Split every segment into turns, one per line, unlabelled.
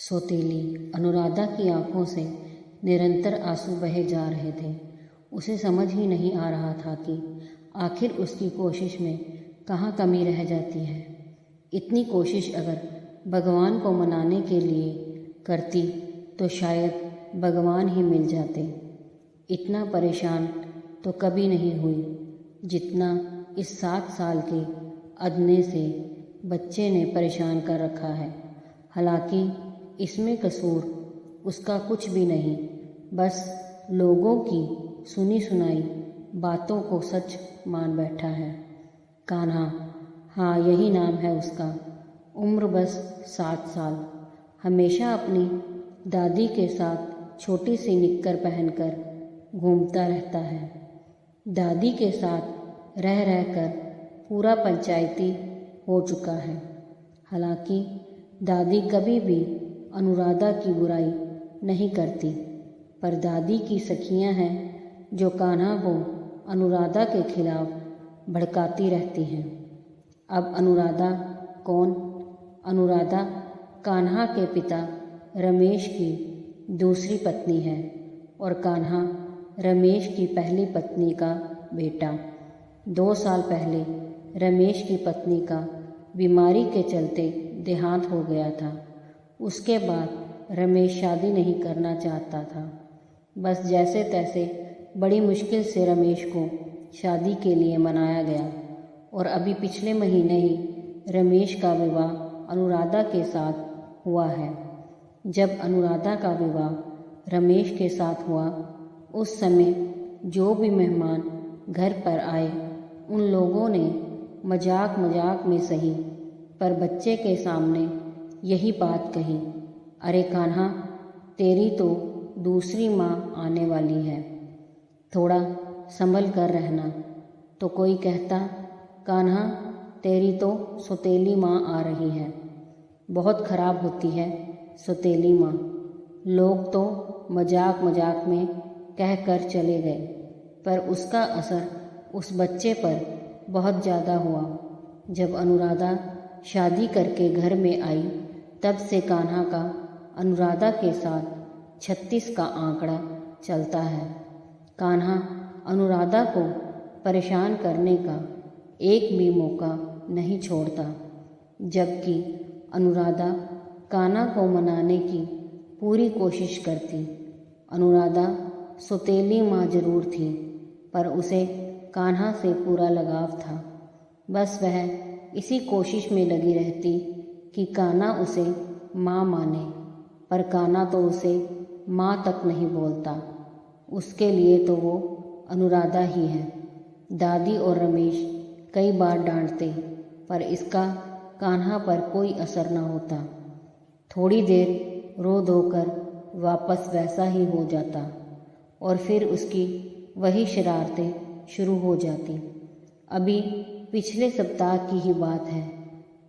सौतेली अनुराधा की आंखों से निरंतर आंसू बहे जा रहे थे। उसे समझ ही नहीं आ रहा था कि आखिर उसकी कोशिश में कहाँ कमी रह जाती है। इतनी कोशिश अगर भगवान को मनाने के लिए करती तो शायद भगवान ही मिल जाते। इतना परेशान तो कभी नहीं हुई जितना इस 7 साल के अदने से बच्चे ने परेशान कर रखा है। हालांकि इसमें कसूर उसका कुछ भी नहीं, बस लोगों की सुनी सुनाई बातों को सच मान बैठा है। कान्हा, हाँ यही नाम है उसका। उम्र बस 7 साल। हमेशा अपनी दादी के साथ छोटी सी निक्कर पहनकर घूमता रहता है। दादी के साथ रह रहकर पूरा पंचायती हो चुका है। हालांकि दादी कभी भी अनुराधा की बुराई नहीं करती, पर दादी की सखियां हैं जो कान्हा को अनुराधा के खिलाफ भड़काती रहती हैं। अब अनुराधा कौन? अनुराधा कान्हा के पिता रमेश की दूसरी पत्नी है और कान्हा रमेश की पहली पत्नी का बेटा। 2 साल पहले रमेश की पत्नी का बीमारी के चलते देहांत हो गया था। उसके बाद रमेश शादी नहीं करना चाहता था। बस जैसे तैसे बड़ी मुश्किल से रमेश को शादी के लिए मनाया गया और अभी पिछले महीने ही रमेश का विवाह अनुराधा के साथ हुआ है। जब अनुराधा का विवाह रमेश के साथ हुआ, उस समय जो भी मेहमान घर पर आए उन लोगों ने मजाक मजाक में सही पर बच्चे के सामने यही बात कही, अरे कान्हा, तेरी तो दूसरी माँ आने वाली है, थोड़ा संभल कर रहना। तो कोई कहता, कान्हा तेरी तो सौतेली माँ आ रही है, बहुत खराब होती है सौतेली माँ। लोग तो मजाक मजाक में कह कर चले गए, पर उसका असर उस बच्चे पर बहुत ज़्यादा हुआ। जब अनुराधा शादी करके घर में आई, तब से कान्हा का अनुराधा के साथ 36 का आंकड़ा चलता है। कान्हा अनुराधा को परेशान करने का एक भी मौका नहीं छोड़ता, जबकि अनुराधा कान्हा को मनाने की पूरी कोशिश करती। अनुराधा सौतेली माँ जरूर थी, पर उसे कान्हा से पूरा लगाव था। बस वह इसी कोशिश में लगी रहती कि कान्हा उसे माँ माने, पर कान्हा तो उसे माँ तक नहीं बोलता। उसके लिए तो वो अनुराधा ही है। दादी और रमेश कई बार डांटते, पर इसका कान्हा पर कोई असर न होता। थोड़ी देर रो धोकर वापस वैसा ही हो जाता और फिर उसकी वही शरारतें शुरू हो जाती। अभी पिछले सप्ताह की ही बात है।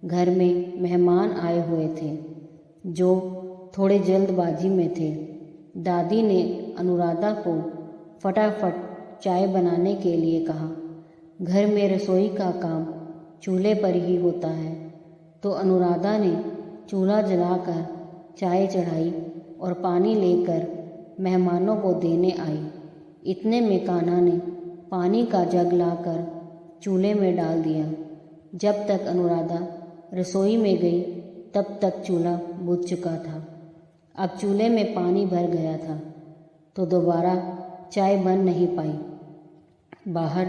घर में मेहमान आए हुए थे जो थोड़े जल्दबाजी में थे। दादी ने अनुराधा को फटाफट चाय बनाने के लिए कहा। घर में रसोई का काम चूल्हे पर ही होता है, तो अनुराधा ने चूल्हा जलाकर चाय चढ़ाई और पानी लेकर मेहमानों को देने आई। इतने में कान्हा ने पानी का जग लाकर चूल्हे में डाल दिया। जब तक अनुराधा रसोई में गई, तब तक चूल्हा बुझ चुका था। अब चूल्हे में पानी भर गया था, तो दोबारा चाय बन नहीं पाई। बाहर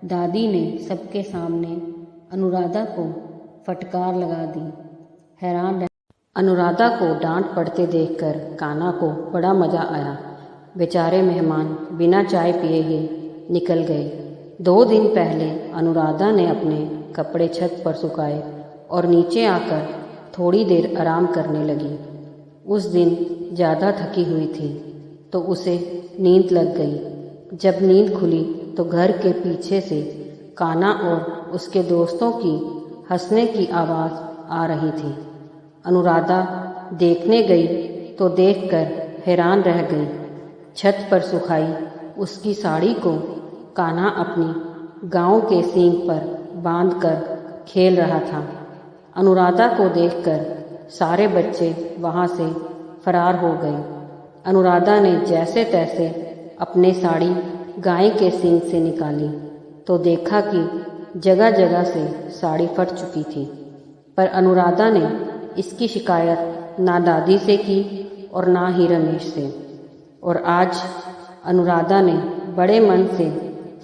दादी ने सबके सामने अनुराधा को फटकार लगा दी। हैरान रह अनुराधा को डांट पड़ते देखकर कान्हा को बड़ा मज़ा आया। बेचारे मेहमान बिना चाय पिए ही निकल गए। 2 दिन पहले अनुराधा ने अपने कपड़े छत पर सुखाए और नीचे आकर थोड़ी देर आराम करने लगी। उस दिन ज़्यादा थकी हुई थी, तो उसे नींद लग गई। जब नींद खुली तो घर के पीछे से कान्हा और उसके दोस्तों की हंसने की आवाज़ आ रही थी। अनुराधा देखने गई तो देखकर हैरान रह गई। छत पर सुखाई उसकी साड़ी को कान्हा अपनी गांव के सींग पर बांधकर खेल रहा था। अनुराधा को देखकर सारे बच्चे वहाँ से फरार हो गए। अनुराधा ने जैसे तैसे अपनी साड़ी गाय के सींग से निकाली तो देखा कि जगह जगह से साड़ी फट चुकी थी। पर अनुराधा ने इसकी शिकायत ना दादी से की और ना ही रमेश से। और आज अनुराधा ने बड़े मन से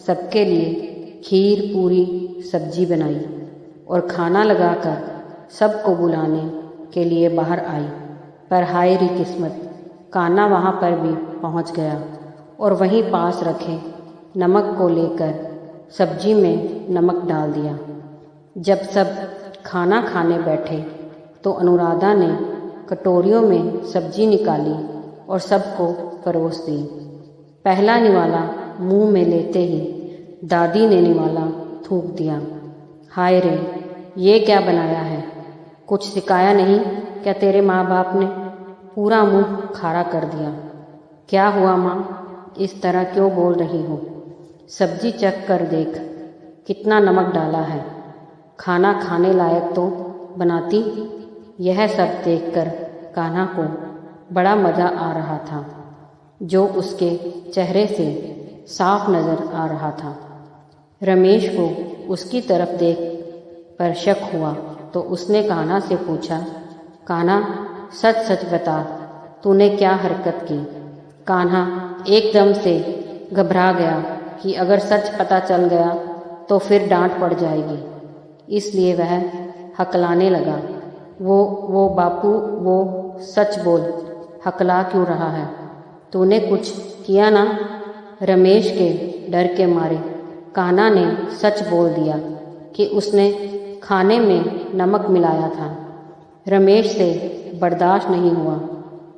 सबके लिए खीर पूरी सब्जी बनाई और खाना लगाकर सबको बुलाने के लिए बाहर आई। पर हाय री किस्मत, कान्हा वहाँ पर भी पहुँच गया और वहीं पास रखे नमक को लेकर सब्जी में नमक डाल दिया। जब सब खाना खाने बैठे तो अनुराधा ने कटोरियों में सब्जी निकाली और सबको परोस दी। पहला निवाला मुंह में लेते ही दादी ने निवाला थूक दिया। हाय रे, ये क्या बनाया है? कुछ सिखाया नहीं क्या तेरे माँ बाप ने? पूरा मुंह खारा कर दिया। क्या हुआ माँ, इस तरह क्यों बोल रही हो? सब्जी चख कर देख, कितना नमक डाला है। खाना खाने लायक तो बनाती। यह सब देखकर कान्हा को बड़ा मज़ा आ रहा था, जो उसके चेहरे से साफ नज़र आ रहा था। रमेश को उसकी तरफ देख पर शक हुआ तो उसने कान्हा से पूछा, कान्हा सच सच बता, तूने क्या हरकत की? कान्हा एकदम से घबरा गया कि अगर सच पता चल गया तो फिर डांट पड़ जाएगी, इसलिए वह हकलाने लगा। वो बापू, वो सच बोल, हकला क्यों रहा है? तूने कुछ किया ना? रमेश के डर के मारे कान्हा ने सच बोल दिया कि उसने खाने में नमक मिलाया था। रमेश से बर्दाश्त नहीं हुआ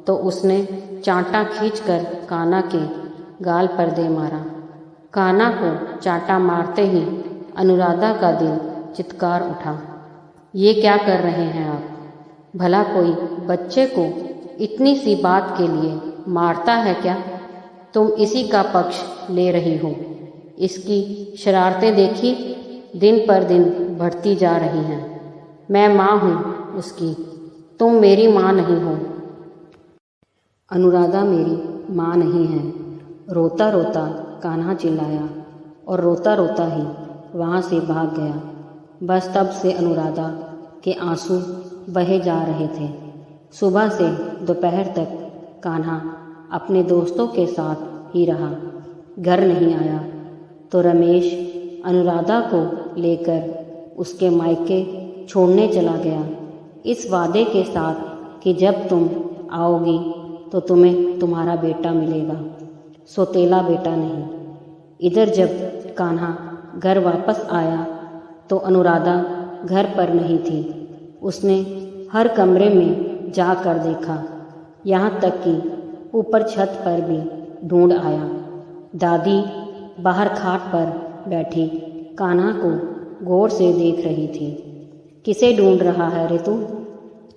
तो उसने चांटा खींचकर कान्हा के गाल पर दे मारा। कान्हा को चांटा मारते ही अनुराधा का दिल चित्कार उठा। ये क्या कर रहे हैं आप? भला कोई बच्चे को इतनी सी बात के लिए मारता है क्या? तुम इसी का पक्ष ले रही हो। इसकी शरारतें देखी दिन पर दिन बढ़ती जा रही हैं। मैं माँ हूँ उसकी, तुम मेरी माँ नहीं हो। अनुराधा मेरी माँ नहीं है, रोता रोता कान्हा चिल्लाया और रोता रोता ही वहाँ से भाग गया। बस तब से अनुराधा के आंसू बहे जा रहे थे। सुबह से दोपहर तक कान्हा अपने दोस्तों के साथ ही रहा, घर नहीं आया तो रमेश अनुराधा को लेकर उसके मायके छोड़ने चला गया, इस वादे के साथ कि जब तुम आओगी तो तुम्हें तुम्हारा बेटा मिलेगा, सौतेला बेटा नहीं। इधर जब कान्हा घर वापस आया तो अनुराधा घर पर नहीं थी। उसने हर कमरे में जाकर देखा, यहाँ तक कि ऊपर छत पर भी ढूंढ आया। दादी बाहर खाट पर बैठी कान्हा को गौर से देख रही थी। किसे ढूंढ रहा है रे तू?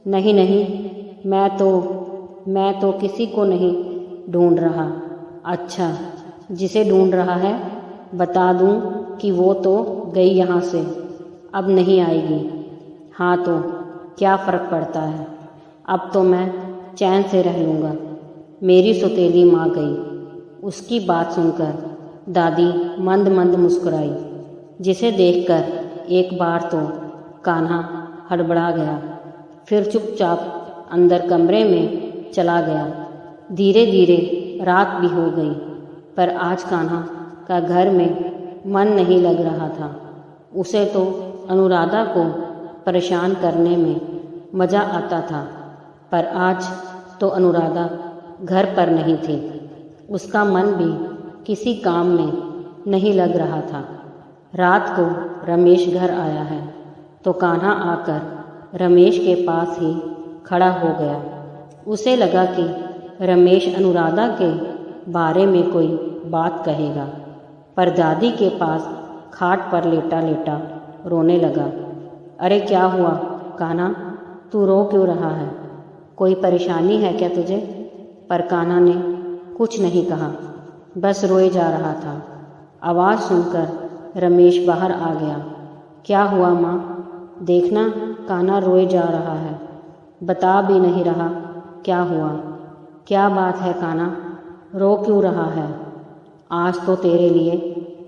नहीं नहीं, मैं तो किसी को नहीं ढूंढ रहा। अच्छा, जिसे ढूंढ रहा है बता दूं कि वो तो गई यहाँ से, अब नहीं आएगी। हाँ तो क्या फ़र्क पड़ता है, अब तो मैं चैन से रह लूँगा। मेरी सौतेली माँ गई। उसकी बात सुनकर दादी मंद मंद मुस्कुराई, जिसे देखकर एक बार तो कान्हा हड़बड़ा गया, फिर चुपचाप अंदर कमरे में चला गया। धीरे धीरे रात भी हो गई, पर आज कान्हा का घर में मन नहीं लग रहा था। उसे तो अनुराधा को परेशान करने में मज़ा आता था, पर आज तो अनुराधा घर पर नहीं थी। उसका मन भी किसी काम में नहीं लग रहा था। रात को रमेश घर आया है तो कान्हा आकर रमेश के पास ही खड़ा हो गया। उसे लगा कि रमेश अनुराधा के बारे में कोई बात कहेगा, पर दादी के पास खाट पर लेटा लेटा रोने लगा। अरे क्या हुआ कान्हा, तू रो क्यों रहा है? कोई परेशानी है क्या तुझे? पर कान्हा ने कुछ नहीं कहा, बस रोए जा रहा था। आवाज़ सुनकर रमेश बाहर आ गया। क्या हुआ माँ? देखना कान्हा रोए जा रहा है। बता भी नहीं रहा क्या हुआ। क्या बात है काना, रो क्यों रहा है? आज तो तेरे लिए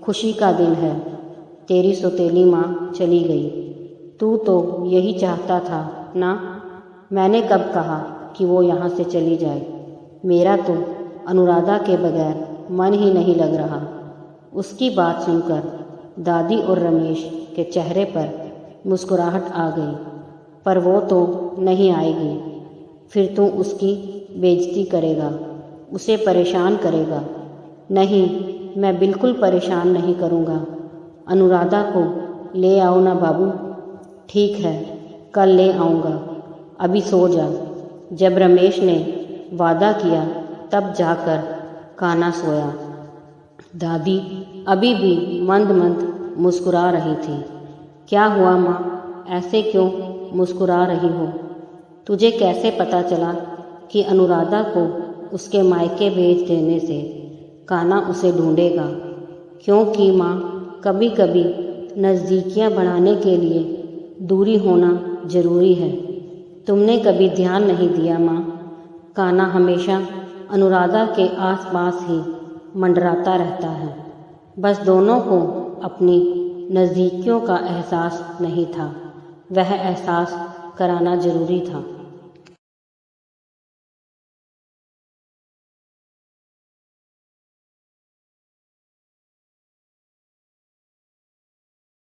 खुशी का दिन है। तेरी सौतेली माँ चली गई। तू तो यही चाहता था ना? मैंने कब कहा कि वो यहाँ से चली जाए? मेरा तो अनुराधा के बगैर मन ही नहीं लग रहा। उसकी बात सुनकर दादी और रमेश के चेहरे पर मुस्कुराहट आ गई। पर वो तो नहीं आएगी। फिर तू उसकी बेइज्जती करेगा, उसे परेशान करेगा। नहीं, मैं बिल्कुल परेशान नहीं करूँगा। अनुराधा को ले आओ ना बाबू। ठीक है, कल ले आऊँगा। अभी सो जा। जब रमेश ने वादा किया तब जाकर काना सोया। दादी अभी भी मंद मंद मुस्कुरा रही थी। क्या हुआ माँ, ऐसे क्यों मुस्कुरा रही हो? तुझे कैसे पता चला कि अनुराधा को उसके मायके भेज देने से काना उसे ढूंढेगा? क्योंकि माँ, कभी कभी नज़दीकियाँ बढ़ाने के लिए दूरी होना ज़रूरी है। तुमने कभी ध्यान नहीं दिया माँ, काना हमेशा अनुराधा के आसपास ही मंडराता रहता है। बस दोनों को अपनी नज़दीकियों का एहसास नहीं था। वह एहसास कराना ज़रूरी था।